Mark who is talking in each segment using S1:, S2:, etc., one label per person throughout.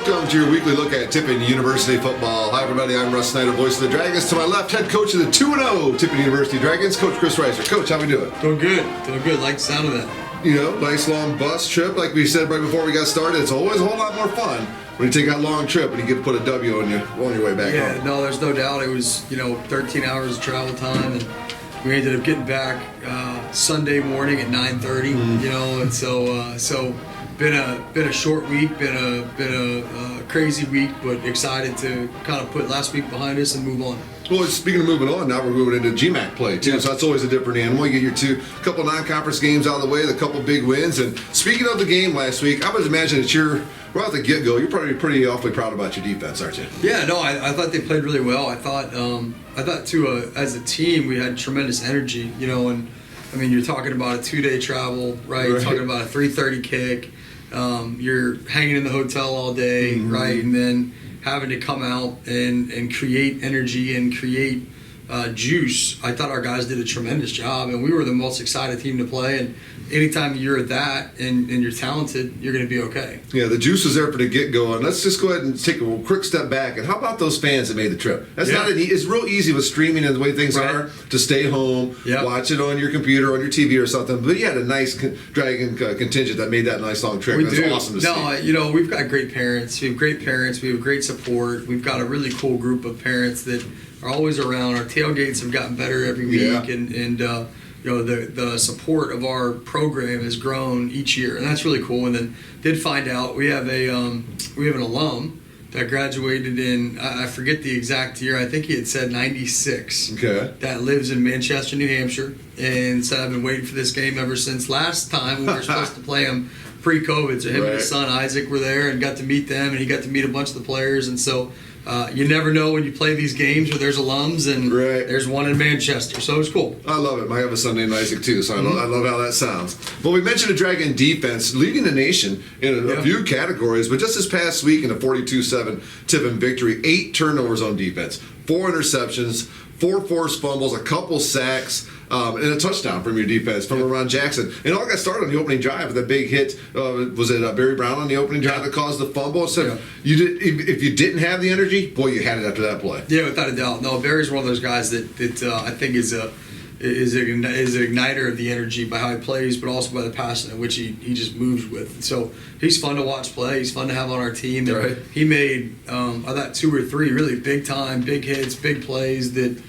S1: Welcome to your weekly look at Tiffin University football. Hi, everybody. I'm Russ Snyder, voice of the Dragons. To my left, head coach of the 2-0 Tiffin University Dragons, Coach Cris Reisert. Coach, how we doing?
S2: Doing good. Like the sound of that.
S1: You know, nice long bus trip. Like we said right before we got started, it's always a whole lot more fun when you take that long trip and you get to put a W on your way back home.
S2: Yeah, no, there's no doubt. It was, 13 hours of travel time, and we ended up getting back Sunday morning at 9:30. And so been a short week, been a crazy week, but excited to kind of put last week behind us and move on.
S1: Well, speaking of moving on, now we're moving into GMAC play too, so that's always a different animal. You get your couple non-conference games out of the way, the couple big wins. And speaking of the game last week, I would imagine that right at the get-go, you're probably pretty awfully proud about your defense, aren't you?
S2: Yeah, no, I thought they played really well. I thought too, as a team, we had tremendous energy. And I mean, you're talking about a 2-day travel, right? You're talking about a 3:30 kick. You're hanging in the hotel all day, right? And then having to come out and create energy and create juice. I thought our guys did a tremendous job, and we were the most excited team to play. And anytime you're that and you're talented, you're going to be okay.
S1: Yeah, the juice was there for the get-go. And let's just go ahead and take a quick step back. And how about those fans that made the trip? It's real easy with streaming and the way things are to stay home, watch it on your computer, on your TV or something. But you had a nice Dragon contingent that made that nice long trip. That's awesome to see.
S2: No, we've got great parents. We have great parents. We have great support. We've got a really cool group of parents that are always around. Our tailgates have gotten better every week, and the support of our program has grown each year, and that's really cool. And then did find out we have an alum that graduated in, I forget the exact year, I think he had said 96.
S1: Okay.
S2: That lives in Manchester, New Hampshire, and said I've been waiting for this game ever since last time we were supposed to play him pre-COVID. So him and his son Isaac were there and got to meet them, and he got to meet a bunch of the players, and so you never know when you play these games where there's alums, and there's one in Manchester, so it's cool.
S1: I love it. I have a son named Isaac too, so I love how that sounds. Well, we mentioned the Dragon defense leading the nation in a few categories, but just this past week in a 42-7 Tiffin victory, 8 turnovers on defense, 4 interceptions, 4 forced fumbles, a couple sacks, and a touchdown from your defense, from Ron Jackson. And all got started on the opening drive with a big hit. Was it Barry Brown on the opening drive that caused the fumble? So if you didn't have the energy, boy, you had it after that play.
S2: Yeah, without a doubt. No, Barry's one of those guys that I think is an igniter of the energy by how he plays, but also by the passion in which he just moves with. So he's fun to watch play. He's fun to have on our team. He made, I thought, 2 or 3 really big time, big hits, big plays that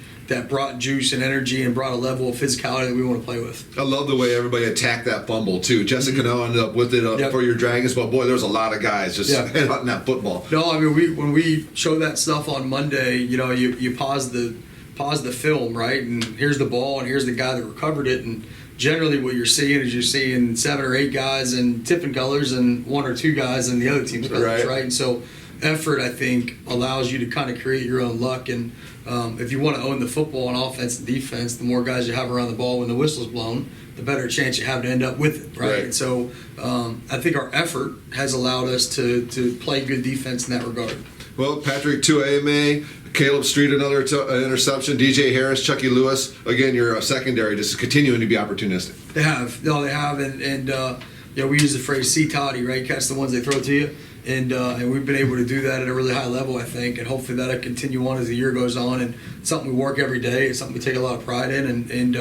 S2: brought juice and energy and brought a level of physicality that we want to play with.
S1: I love the way everybody attacked that fumble too. Jessica Cano ended up with it for your Dragons, but boy, there's a lot of guys just hunting that football.
S2: No, I mean when we show that stuff on Monday, you pause the film, right? And here's the ball, and here's the guy that recovered it. And generally, what you're seeing is you're seeing 7 or 8 guys in Tiffin colors and 1 or 2 guys in the other team's colors, right? And so effort, I think, allows you to kind of create your own luck. And if you want to own the football on offense and defense, the more guys you have around the ball when the whistle's blown, the better chance you have to end up with it, right? And so I think our effort has allowed us to play good defense in that regard.
S1: Well, Patrick Tuame, Caleb Street, another interception. DJ Harris, Chucky Lewis. Again, your secondary just continuing to be opportunistic.
S2: They have. No, they have. And we use the phrase "see Toddy," right? Catch the ones they throw to you. And we've been able to do that at a really high level, I think. And hopefully that'll continue on as the year goes on. And it's something we work every day. It's something we take a lot of pride in. And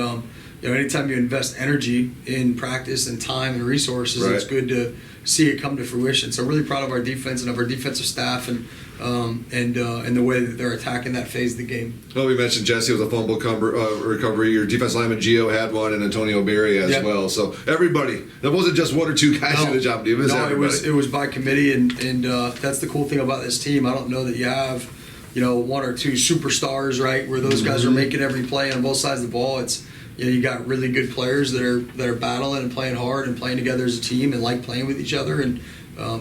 S2: anytime you invest energy in practice and time and resources, it's good to see it come to fruition. So really proud of our defense and of our defensive staff and the way that they're attacking that phase of the game.
S1: Well, we mentioned Jesse with a fumble recovery. Your defense lineman Gio had one, and Antonio Berry as well. So everybody, that wasn't just 1 or 2 guys doing the job. It
S2: was by committee, and that's the cool thing about this team. I don't know that you have 1 or 2 superstars, right, where those guys are making every play on both sides of the ball. It's you got really good players that are battling and playing hard and playing together as a team and like playing with each other and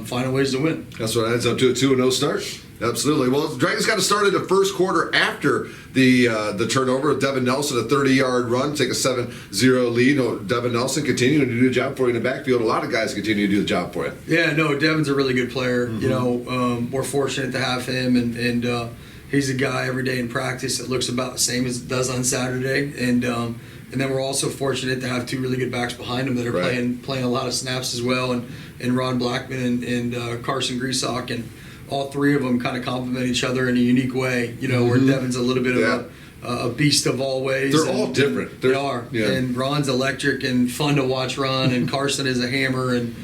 S2: finding ways to win.
S1: That's what adds up to a 2-0 start. Absolutely. Well, the Dragons got started the first quarter after the turnover. Devin Nelson, a 30-yard run, take a 7-0 lead. Devin Nelson continuing to do the job for you in the backfield. A lot of guys continue to do the job for you.
S2: Yeah, no, Devin's a really good player. We're fortunate to have him, and he's a guy every day in practice that looks about the same as it does on Saturday. And then we're also fortunate to have 2 really good backs behind him that are playing a lot of snaps as well. And Ron Blackman and Carson Greasock and all three of them kind of complement each other in a unique way. Where Devin's a little bit of a beast of all ways.
S1: They're all different.
S2: They are. Yeah. And Ron's electric and fun to watch run, and Carson is a hammer, and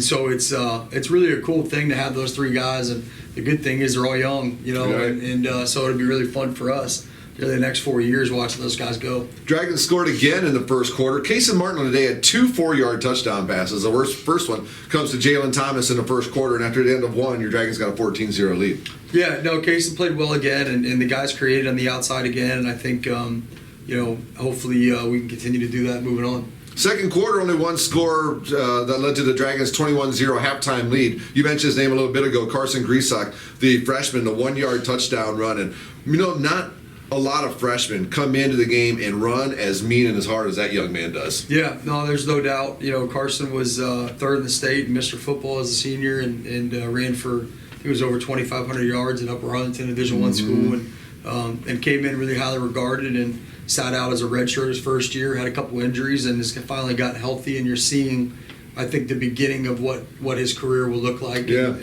S2: so it's really a cool thing to have those three guys. And the good thing is they're all young,
S1: Right.
S2: and so it'll be really fun for us. The next 4 years watching those guys go.
S1: Dragons scored again in the first quarter. Casey Martin on the day had 2 4-yard touchdown passes. The first one comes to Jalen Thomas in the first quarter, and after the end of one, your Dragons got a 14-0 lead.
S2: Yeah, no, Casey played well again, and the guys created on the outside again, and I think, hopefully we can continue to do that moving on.
S1: Second quarter, only one score that led to the Dragons' 21-0 halftime lead. You mentioned his name a little bit ago, Carson Grisak, the freshman, the 1-yard touchdown run. And, not a lot of freshmen come into the game and run as mean and as hard as that young man does.
S2: Yeah, no, there's no doubt. Carson was third in the state and Mr. Football as a senior, and ran for, I think it was over 2,500 yards at Upper Arlington Division I school, and came in really highly regarded and sat out as a redshirt his first year, had a couple injuries, and has finally gotten healthy, and you're seeing, I think, the beginning of what his career will look like.
S1: Yeah.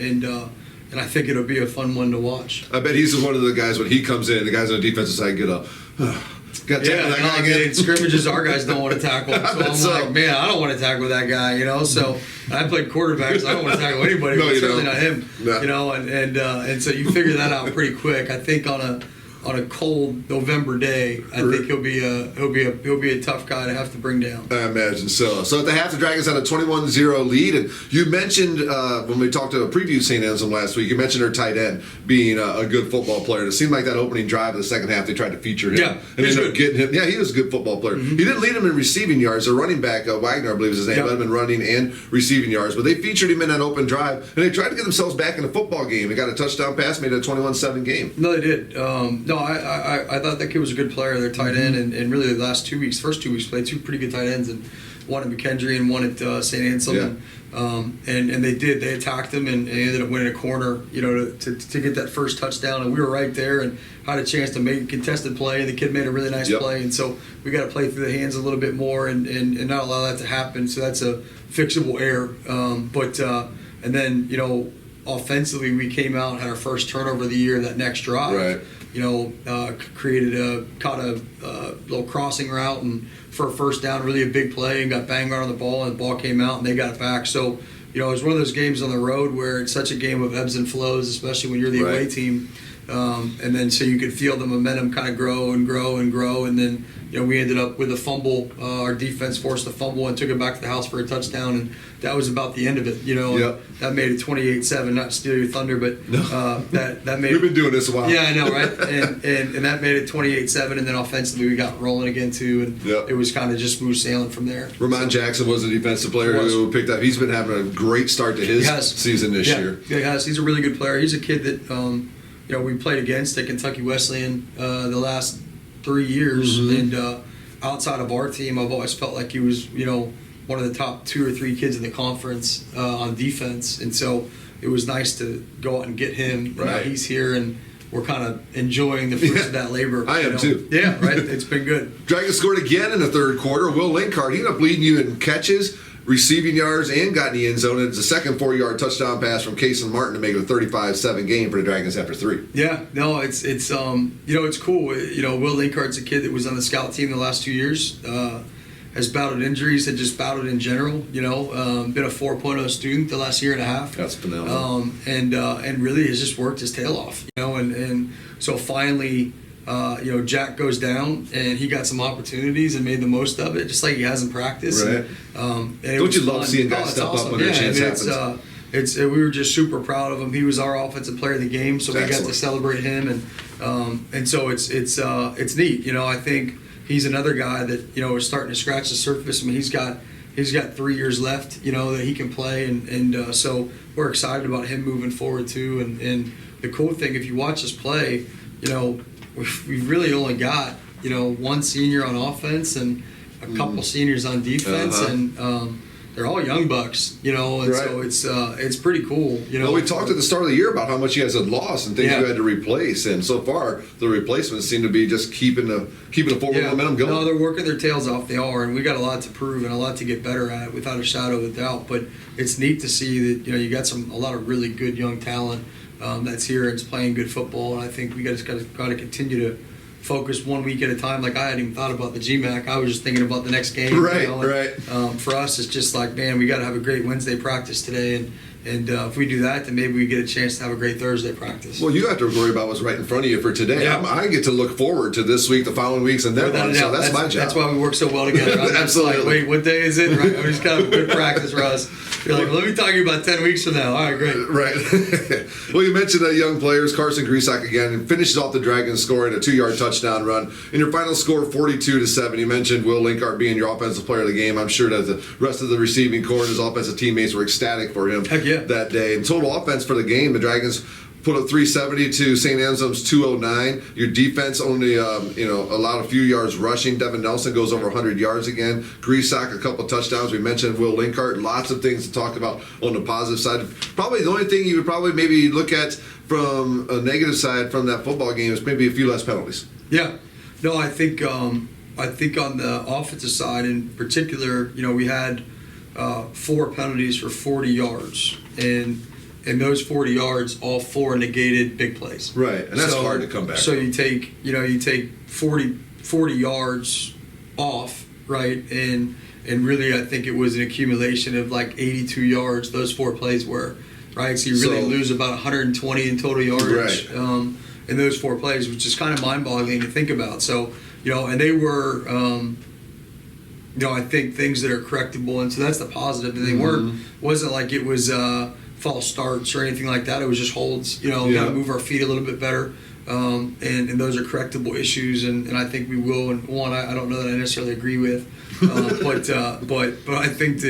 S2: And I think it'll be a fun one to watch.
S1: I bet he's one of the guys when he comes in, the guys on the defensive side get up. Got to tackle that guy again.
S2: Scrimmages, our guys don't want to tackle. So I'm like, man, I don't want to tackle that guy, So I played quarterback, so I don't want to tackle anybody, but certainly not him.
S1: No.
S2: And so you figure that out pretty quick. I think on a cold November day, I think he'll be a tough guy to have to bring down.
S1: I imagine so. So at the half, the Dragons had a 21-0 lead, and you mentioned when we talked to a preview St. Anselm last week, you mentioned their tight end being a good football player. It seemed like that opening drive of the second half, they tried to feature him.
S2: Yeah,
S1: and ended up getting him. Yeah, he was a good football player. He didn't lead him in receiving yards. Their running back, Wagner, I believe is his name, led him in running and receiving yards, but they featured him in that open drive, and they tried to get themselves back in the football game. They got a touchdown pass, made it a 21-7 game.
S2: No, they did. I thought that kid was a good player, their tight end, and really the first 2 weeks, played 2 pretty good tight ends, and one at McKendree and one at St. Anselm.
S1: Yeah.
S2: And they attacked him and ended up winning a corner, to get that first touchdown. And we were right there and had a chance to make a contested play, and the kid made a really nice play. And so we got to play through the hands a little bit more and not allow that to happen. So that's a fixable error. And then, offensively, we came out and had our first turnover of the year that next drive.
S1: Right.
S2: Caught a little crossing route and for a first down, really a big play, and got banged right on the ball, and the ball came out and they got it back. So, it was one of those games on the road where it's such a game of ebbs and flows, especially when you're the away team. And then so you could feel the momentum kind of grow and grow and grow, and then we ended up with a fumble. Our defense forced a fumble and took it back to the house for a touchdown, and that was about the end of it. That made it 28-7. Not to steal your thunder, but that made.
S1: We've been doing this a while.
S2: Yeah, I know, right? and that made it 28-7, and then offensively we got rolling again too, and it was kind of just smooth sailing from there.
S1: Ramon Jackson was a defensive player who picked up. He's been having a great start to his season this year.
S2: Yeah, he has. He's a really good player. He's a kid that we played against at Kentucky Wesleyan the last 3 years, and outside of our team, I've always felt like he was, one of the top 2 or 3 kids in the conference on defense, and so it was nice to go out and get him.
S1: Right.
S2: Now he's here, and we're kind of enjoying the fruits of that labor.
S1: I am too.
S2: Yeah, right. It's been good.
S1: Dragons scored again in the third quarter. Will Linkard, he ended up leading you in catches, receiving yards, and got in the end zone. It's a second 4-yard touchdown pass from Casey Martin to make it a 35-7 game for the Dragons after 3.
S2: Yeah, no, it's it's cool. Will Linkard's a kid that was on the scout team the last 2 years. Has battled injuries, had just battled in general. Been a 4.0 student the last year and a half.
S1: That's phenomenal.
S2: And really has just worked his tail off. And so finally, Jack goes down and he got some opportunities and made the most of it, just like he has in practice.
S1: Right.
S2: And
S1: Don't you love seeing guys step up when their chance happens?
S2: We were just super proud of him. He was our offensive player of the game, so we got to celebrate him, and so it's neat. I think he's another guy that is starting to scratch the surface. I mean, he's got 3 years left, that he can play, and so we're excited about him moving forward too. And the cool thing, if you watch us play, we've really only got one senior on offense and a couple seniors on defense, and they're all young bucks, and so it's pretty cool.
S1: Well, we talked at the start of the year about how much you guys had lost and things you had to replace, and so far the replacements seem to be just keeping the forward momentum going.
S2: No, they're working their tails off. They are, and we got a lot to prove and a lot to get better at, without a shadow of a doubt. But it's neat to see that you got a lot of really good young talent. that's here and is playing good football. And I think we got to continue to focus 1 week at a time. Like, I hadn't even thought about the GMAC. I was just thinking about the next game.
S1: Right, right.
S2: For us, it's just like, man, we got to have a great Wednesday practice today, and if we do that, then maybe we get a chance to have a great Thursday practice.
S1: Well, you have to worry about what's right in front of you for today.
S2: Yeah.
S1: I get to look forward to this week, the following weeks, and then on. So that's my job.
S2: That's why we work so well together. I'm
S1: Absolutely.
S2: Like, wait, what day is it? Right? We just got a good practice, Russ. You're like, let me talk to you about 10 weeks from now. All right, great.
S1: Right. Well, you mentioned young players. Carson Grisak again and finishes off the Dragons scoring a 2-yard touchdown run. In your final score, 42-7. You mentioned Will Linkart being your offensive player of the game. I'm sure that the rest of the receiving corps and his offensive teammates were ecstatic for him that day. And total offense for the game, the Dragons put up 370 to St. Anselm's 209. Your defense only, allowed a few yards rushing. Devin Nelson goes over 100 yards again. Grisak, a couple touchdowns. We mentioned Will Linkart. Lots of things to talk about on the positive side. Probably the only thing you would probably maybe look at from a negative side from that football game is maybe a few less penalties.
S2: Yeah. No, I think on the offensive side in particular, we had 4 penalties for 40 yards. And those 40 yards, all 4 negated big plays.
S1: Right, and that's hard to come back.
S2: So you take 40 yards off, right, and really I think it was an accumulation of like 82 yards. Those 4 plays were, right. So you really lose about 120 in total yardage in those 4 plays, which is kind of mind-boggling to think about. So and they were. I think things that are correctable, and so that's the positive. And they wasn't like it was false starts or anything like that. It was just holds. We got to move our feet a little bit better, and those are correctable issues. And I think we will. And one, I don't know that I necessarily agree with, but I think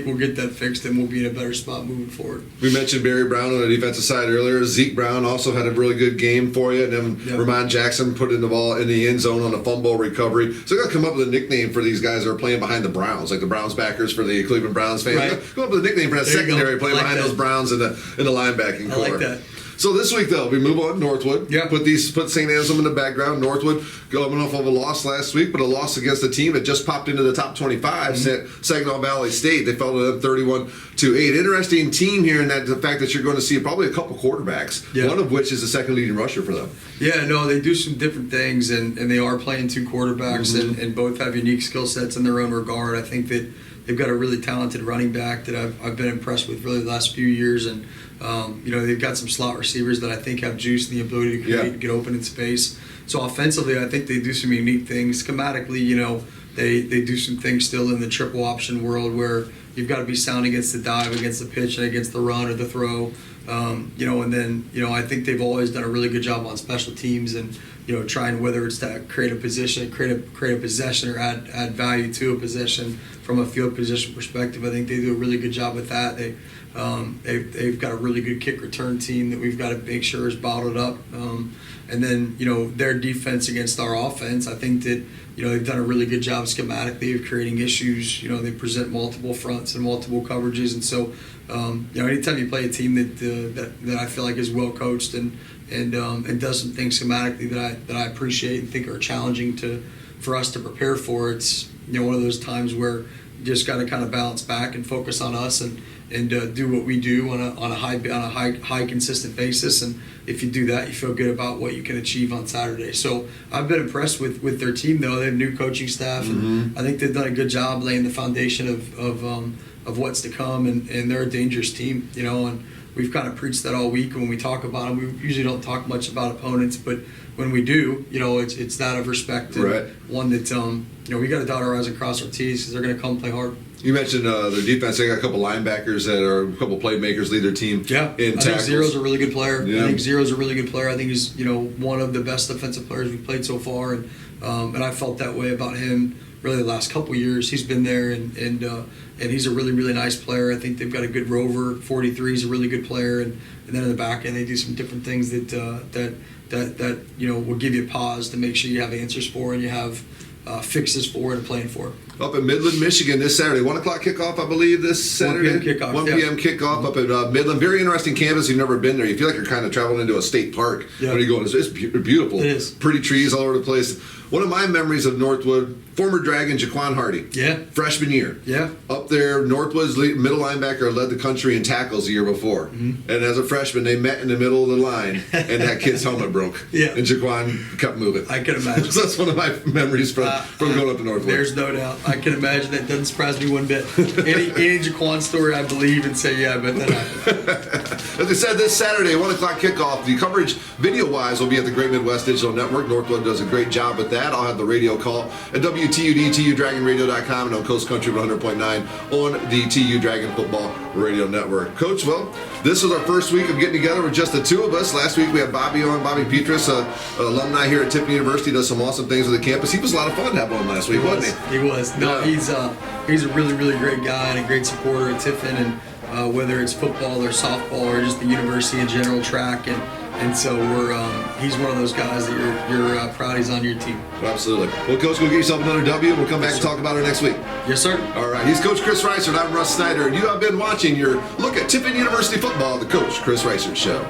S2: we'll get that fixed and we'll be in a better spot moving forward.
S1: We mentioned Barry Brown on the defensive side earlier. Zeke Brown also had a really good game for you, and then Ramon Jackson put in the ball in the end zone on a fumble recovery. So I got to come up with a nickname for these guys that are playing behind the Browns, like the Browns backers for the Cleveland Browns fans.
S2: Right.
S1: Come up with a nickname for that secondary playing behind those Browns in the linebacking core.
S2: I like that.
S1: So this week, though, we move on. Northwood.
S2: Yeah.
S1: Put St. Anselm in the background. Northwood coming off of a loss last week, but a loss against a team that just popped into the top 25, Saginaw Valley State. They fell to them 31-8. Interesting team here in that the fact that you're going to see probably a couple quarterbacks, one of which is the second leading rusher for them.
S2: Yeah, no, they do some different things, and they are playing 2 quarterbacks, and both have unique skill sets in their own regard. I think that they've got a really talented running back that I've been impressed with really the last few years, and they've got some slot receivers that I think have juice and the ability to create and get open in space. So offensively, I think they do some unique things. Schematically, they do some things still in the triple option world where you've got to be sound against the dive, against the pitch, and against the run or the throw. And then I think they've always done a really good job on special teams and trying, whether it's to create a position, create a possession, or add value to a possession from a field position perspective. I think they do a really good job with that. They've got a really good kick return team that we've got to make sure is bottled up. And then their defense against our offense, I think that they've done a really good job schematically of creating issues. They present multiple fronts and multiple coverages, and so anytime you play a team that I feel like is well coached and does some things schematically that I appreciate and think are challenging for us to prepare for, it's one of those times where you just got to kind of balance back and focus on us and do what we do on a high consistent basis. And if you do that, you feel good about what you can achieve on Saturday. So I've been impressed with their team, though. They have new coaching staff, and I think they've done a good job laying the foundation of what's to come. And they're a dangerous team, and we've kind of preached that all week when we talk about them. We usually don't talk much about opponents, but when we do, it's that of respect and one that we got to dot our I's and cross our T's because they're going to come play hard.
S1: You mentioned their defense. They got a couple linebackers that are a couple playmakers lead their team.
S2: Yeah,
S1: in
S2: I
S1: tackles.
S2: think Zero's a really good player.
S1: Yeah.
S2: I think Zero's a really good player. I think he's one of the best defensive players we've played so far, and I felt that way about him really the last couple of years. He's been there, and he's a really, really nice player. I think they've got a good rover. 43 is a really good player, and then in the back end they do some different things that will give you a pause to make sure you have answers for and you have fixes for and a plan for.
S1: Up in Midland, Michigan this Saturday. 1 o'clock kickoff, I believe, this Saturday.
S2: 1 p.m. kickoff.
S1: 1 p.m. kickoff up at Midland. Very interesting campus. You've never been there. You feel like you're kind of traveling into a state park when you go. It's beautiful.
S2: It is.
S1: Pretty trees all over the place. One of my memories of Northwood, former Dragon Jaquan Hardy.
S2: Yeah.
S1: Freshman year.
S2: Yeah.
S1: Up there, Northwood's middle linebacker led the country in tackles the year before. And as a freshman, they met in the middle of the line, and that kid's helmet broke.
S2: Yeah.
S1: And Jaquan kept moving.
S2: I can imagine.
S1: So that's one of my memories from going up to Northwood.
S2: There's no doubt. I can imagine that. Doesn't surprise me one bit. Any Jaquan story I believe and say, yeah, I bet that happened.
S1: As I said, this Saturday, 1 o'clock kickoff. The coverage, video-wise, will be at the Great Midwest Digital Network. Northwood does a great job with that. I'll have the radio call at WTUD, TUDragonradio.com, and on Coast Country 100.9 on the TU Dragon Football Radio Network. Coach, well, this was our first week of getting together with just the two of us. Last week we had Bobby on, Bobby Petrus, alumni here at Tiffin University, does some awesome things with the campus. He was a lot of fun to have on last week, wasn't he?
S2: He was. No,
S1: Yeah.
S2: he's a really, really great guy and a great supporter of Tiffin, and whether it's football or softball or just the university in general, track, and so he's one of those guys that you're proud he's on your team.
S1: Absolutely. Well, Coach, go get yourself another W. We'll come back and talk about it next week.
S2: Yes, sir.
S1: All right. He's Coach Cris Reisert. I'm Russ Snyder, and you have been watching your look at Tiffin University football, the Coach Cris Reisert Show.